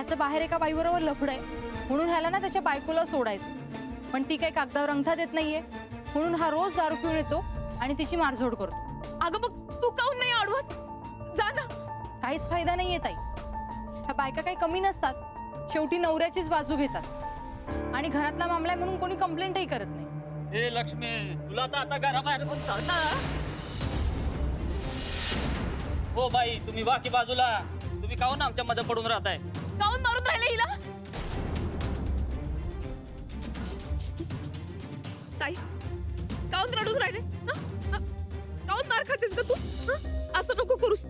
ह्याचं बाहेर एका बाईबरोबर लफड आहे म्हणून ह्याला ना त्याच्या बायकोला सोडायचं, पण ती काही कागदावर अंगठा देत नाहीये म्हणून हा रोज दारू पिऊन येतो आणि तिची मारझोड करतो. अगं मग तू काहून नाही अडवत? जा ना. काहीच फायदा नाहीये ताई. ह्या बायका काही कमी नसतात, शेवटी नवऱ्याचीच बाजू घेतात आणि घरातला मामला आहे म्हणून कोणी कंप्लेंटही करत नाही. हे लक्ष्मी, तुला तर आता घराबाहेर हो बाई, तुम्ही बाकी बाजूला. तुम्ही काहून आमच्या मध्ये पडून राहताय? काहून मारून राहिले हिला? ताई, काहून रडून राहिले? काहून मार खातेस ग तू? असं नको करूस.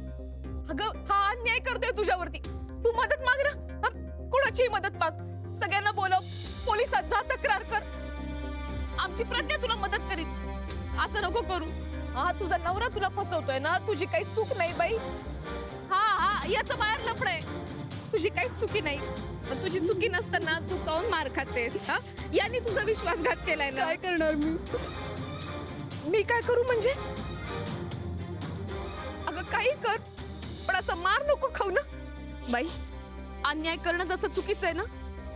अगं हा अन्याय करतोय तुझ्यावरती. तू मदत माग ना. कोणाची मदत माग. सगळ्यांना बोलव, पोलिसात जा, तक्रार कर. आमची प्रज्ञा तुला मदत करील. असं नको करू. हा तुझा नवरा तुला फसवतोय ना, तुझी काही चूक नाही बाई. हा याचं बाहेर लफड आहे. तुझी काहीच चुकी नाही. पण तुझी चुकी नसताना तू काहून मार खातेस? हा याने तुझा विश्वासघात केलाय ना. काय करणार मी काय करू म्हणजे? अगं काही कर, पण असं मार नको खाऊ ना. बाई, अन्याय करणं जसं चुकीचं आहे ना,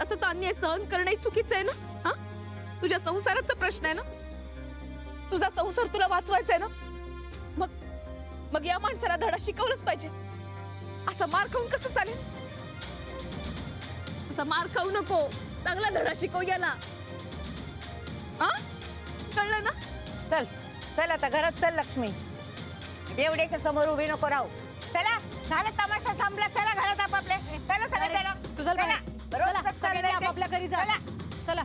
तसंच अन्याय सहन करणंही चुकीचं आहे ना. हा तुझ्या संसाराचा प्रश्न आहे ना. तुझा संसार तुला वाचवायचा आहे ना. मग या माणसाला धडा शिकवलंच पाहिजे. असं मार खाऊन कसं चालेल? असं मार खाऊ नको, चांगला धडा शिकव याला. हा कळलं ना? चल चल आता घरात चल लक्ष्मी. एवढ्याच्या समोर उभी नको राहू. चला, झाला तमाशा संपला. चला घरात आपापल्या. चला सगळे तुझं सगळ्यांनी आपापल्या घरी जा. चला.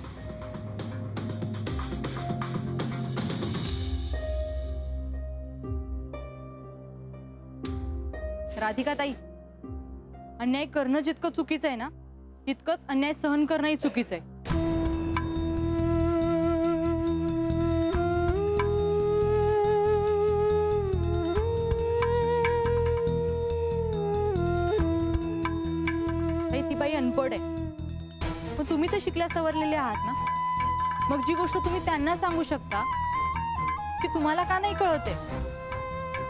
राधिका ताई, अन्याय करणं जितकं चुकीचं आहे ना, तितकंच अन्याय सहन करणंही चुकीचं आहे. ती बाई अनपढ आहे, पण तुम्ही तर शिकल्या सवरलेले आहात ना. मग जी गोष्ट तुम्ही त्यांना सांगू शकता ती तुम्हाला का नाही कळते?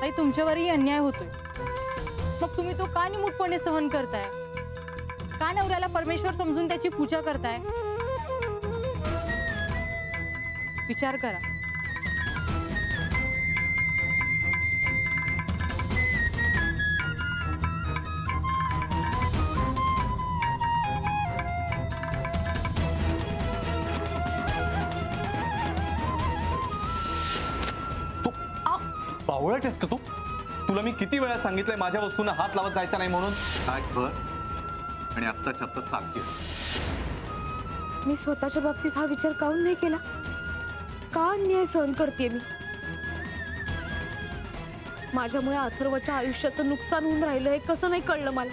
ताई, तुमच्यावरही अन्याय होतोय, मग तुम्ही तो का निमूटपणे सहन करताय? का नवऱ्याला परमेश्वर समजून त्याची पूजा करताय? विचार करा. बावळट आहेस का तू? तुला मी किती वेळा सांगितलंय माझ्या वस्तूंना हात लावत जायचा नाही म्हणून. काय कर आणि आत्ताच्या आत्ता चालते. मी स्वतःच्या बाबतीत हा विचार काहून नाही केला? का अन्याय सहन करते मी? माझ्यामुळे अथर्वच्या आयुष्याचं नुकसान होऊन राहिलं हे कसं नाही कळलं मला.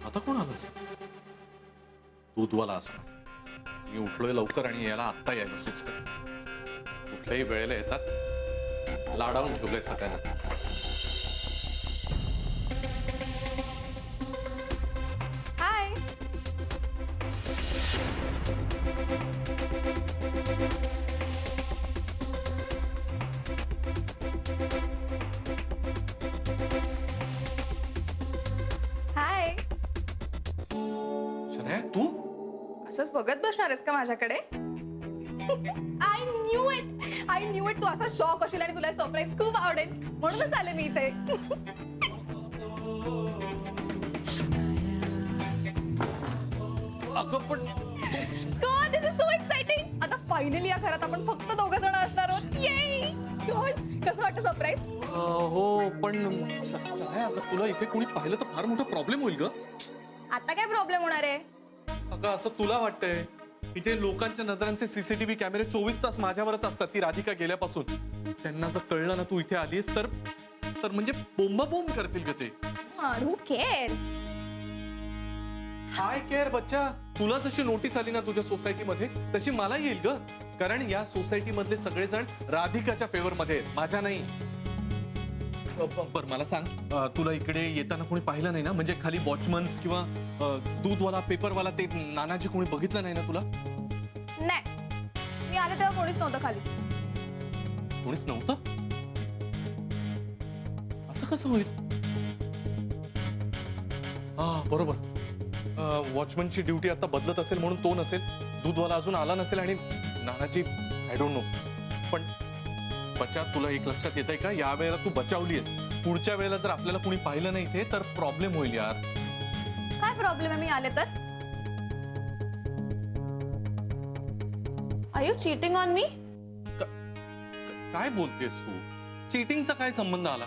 आता कोण आलं? दूधवाला असणार. मी उठलोय लवकर आणि याला आत्ता यायला सुचतं. कुठल्याही वेळेला येतात. लाडावून ठेवलंय सगळ्यांना. हाय. हाय. शनाया, तू असंच बघत बसणार आहेस का माझ्याकडे? आय न्यू इट तू असा शॉक होशील आणि तुला सरप्राईज खूप आवडेल म्हणूनच आले मी इथे. अगं पण God, this is so exciting. आता फायनली या घरात आपण फक्त दोघं जण असणार आहोत. ये गॉड, कसं वाटतं सरप्राईज? हो, पण शनाया, अगं तुला इथे कोणी पाहिलं तर फार मोठा प्रॉब्लेम होईल ग. आता काय प्रॉब्लेम होणार आहे? अगं असं तुला वाटतंय? इथे लोकांच्या नजरांचे सीसीटीव्ही कॅमेरे 24 तास माझ्यावरच असतात. ती राधिका गेल्यापासून त्यांना जर कळलं ना तू इथे आलीस तर म्हणजे बोंबाबोंब करतील ग ते. हू केअर्स? आय केअर बच्चा. तुला जशी नोटीस आली ना तुझ्या सोसायटीमध्ये तशी मला येईल ग. कारण या सोसायटी मधले सगळेजण राधिकाच्या फेवर मध्ये आहेत, माझ्या नाही. बर मला सांग, तुला इकडे येताना कोणी पाहिलं नाही ना? म्हणजे खाली वॉचमन किंवा दूधवाला, पेपरवाला, ते नानाजी कोणी बघितलं नाही ना तुला? नाही, मी आले तेव्हा कोणीच नव्हतं खाली. कोणीच नव्हतं? असं कसं होईल? हा बरोबर, वॉचमनची ड्युटी आता बदलत असेल म्हणून तो नसेल, दूधवाला अजून आला नसेल आणि नानाची आय डोंट नो. पण बचा, तुला एक लक्षात येत आहे का, या वेळेला तू बचावलीस. पुढच्या वेळेला जर आपल्याला कुणी पाहिलं नाही इथे तर प्रॉब्लेम होईल यार. काय प्रॉब्लेम आहे मी आले तर? Are you cheating on me? काय बोलतेस तू? चीटिंगचा काय संबंध आला?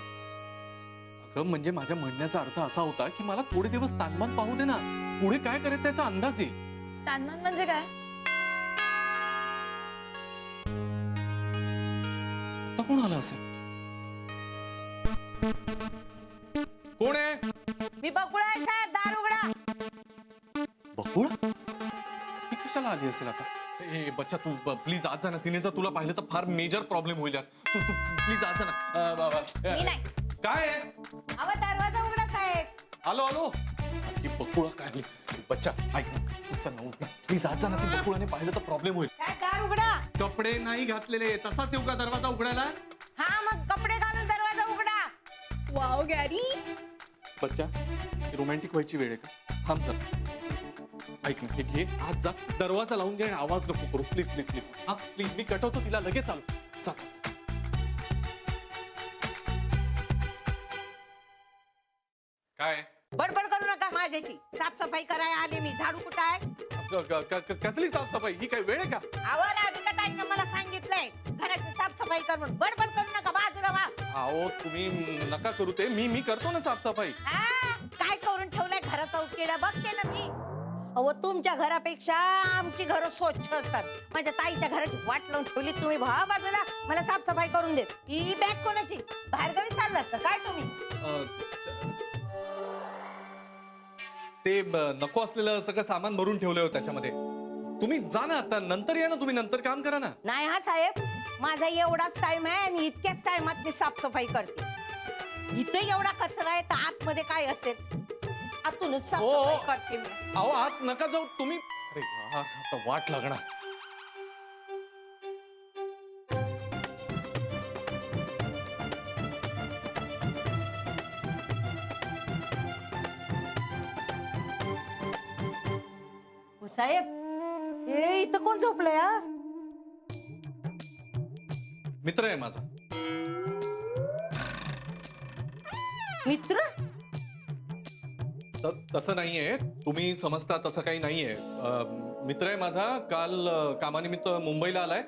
अगं म्हणजे माझ्या म्हणण्याचा अर्थ असा होता की मला थोडे दिवस तानमान पाहू दे ना, पुढे काय करायचं याचा अंदाज येईल. तानमान म्हणजे काय? आता कोण आलं असेल? कोण आहे? मी बकुळा आहे साहेब, दार उघडा. बकुळ? ती कशाला आली असेल आता? ए बच्चा, तू प्लीज आज जा ना. तिने जर तुला पाहिलं तर फार मेजर प्रॉब्लेम होईल यार. तू तू प्लीज आज जा ना. मी नाही. काय आहे? अहो दरवाजा उघडा साहेब. आलो आलो. ही बकुळा काय? बच्चा ऐक ना, उचल ना, उठ ना. प्लीज आज जा ना. ती बकुळाने पाहिलं तर प्रॉब्लेम होईल. काय दार उघडा? कपडे नाही घातलेले, तसाच येऊ का दरवाजा उघडायला? हा मग कपडे घालून दरवाजा उघडा. Wow Gary. बच्चा, रोमॅन्टिक व्हायची वेळ आहे का? थांब जरा. ऐक ना, हे घे, आज जा, दरवाजा लावून घे आणि आवाज नको करूस. Please please please. हा प्लीज, मी कटवतो तिला, लगेच आलो. जा जा. काय बडबड करू नका माझ्याशी. साफसफाई करायला आले मी. झाडू कुठं आहे? कसली साफसफाई? ही काय वेळ आहे का? आवर अधिका ताईनं मला सांगितलंय घराची साफसफाई कर म्हणून. बडबड करू नका, बाजूला वा. अहो तुम्ही नका करू ते. मी करतो ना साफसफाई. हा, काय करून ठेवलंय घराचा उकेडा बघते ना मी. अहो तुमच्या घरापेक्षा आमची घरं स्वच्छ असतात. माझ्या ताईच्या घराची वाट लावून ठेवली तुम्ही. भावा बाजूला, मला साफसफाई करून देत. ही बॅग कोणाची? बाहेरगावी चाललात का काय तुम्ही? ते नको असलेलं सगळं सामान भरून ठेवलं होतं त्याच्यामध्ये. तुम्ही जा ना आता, नंतर या ना. तुम्ही नंतर काम करा ना. नाही हा साहेब, माझा एवढाच टाइम आहे आणि इतक्याच टाइमात मी साफसफाई करते. इथे एवढा कचरा आहे तर आतमध्ये काय असेल? आतूनच साफसफाई करते मी. अहो आत नका जाऊ तुम्ही. अरे यार, आता वाट लागणार. हो साहेब, हे इथं कोण झोपलंय? हा मित्र आहे माझा. मित्र? तसं नाहीये, तुम्ही समजता तसं काही नाहीये. मित्र आहे माझा. काल कामानिमित्त मुंबईला आलाय.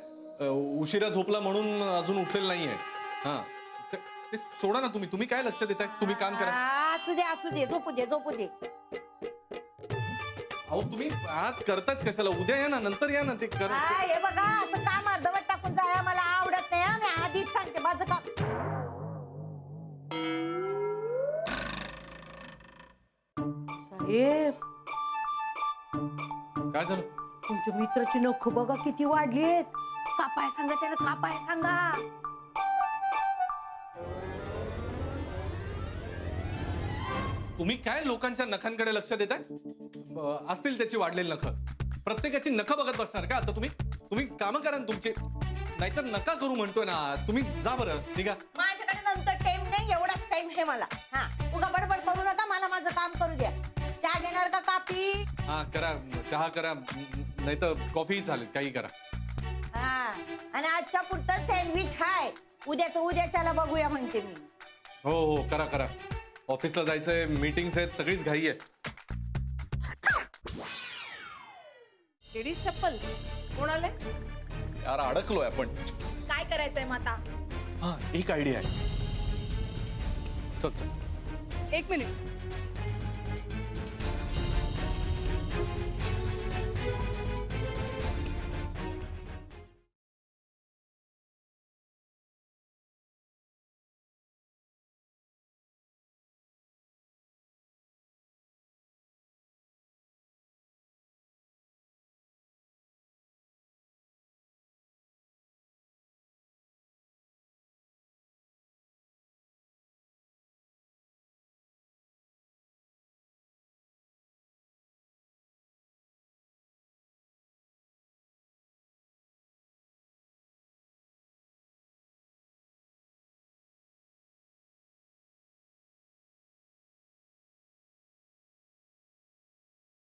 उशिरा झोपला म्हणून अजून उठलेला नाहीये. हा ते सोडा ना. तुम्ही काय लक्ष देताय? तुम्ही काम करा. असू दे असू दे, झोपू दे झोपू दे. अहो तुम्ही आज करताच कशाला? उद्या या ना, नंतर या ना. ते कर. हा, हे बघा, असं काम अर्धवट टाकून जाया मला आवडत नाही. हा, मी आधीच सांगते माझं काम. साहेब, काय झालं? तुमच्या मित्राची नख बघा किती वाढलीत. कापाय सांगा त्याला, कापाय सांगा. तुम्ही काय लोकांच्या नखांकडे लक्ष देताय? असतील त्याची वाढलेली नख. प्रत्येकाची नख बघत बसणार का आता? तुम्ही कामं करा ना तुमची. नाहीतर नका करू म्हणतोय ना आज. तुम्ही जा बरं, निघा. माझ्याकडे नंतर टाइम नाही, एवढाच टाइम आहे मला. हा, उगा बडबड करू नका, मला माझं काम करू द्या. चहा घेणार का कापी? हा करा, चहा करा, नाहीतर कॉफी चालेल, काही करा. हा, आणि आजच्या पुरतं सँडविच हाय. उद्याच्याला बघूया म्हणते मी. हो हो, करा करा. ऑफिसला जायचंय, मीटिंग्स आहेत, सगळीच घाई आहे. लेडीज चप्पल कोण आले? यार अडकलोय आपण. काय करायचंय मग आता? हा, एक आयडिया आहे. चल चल. एक मिनिट.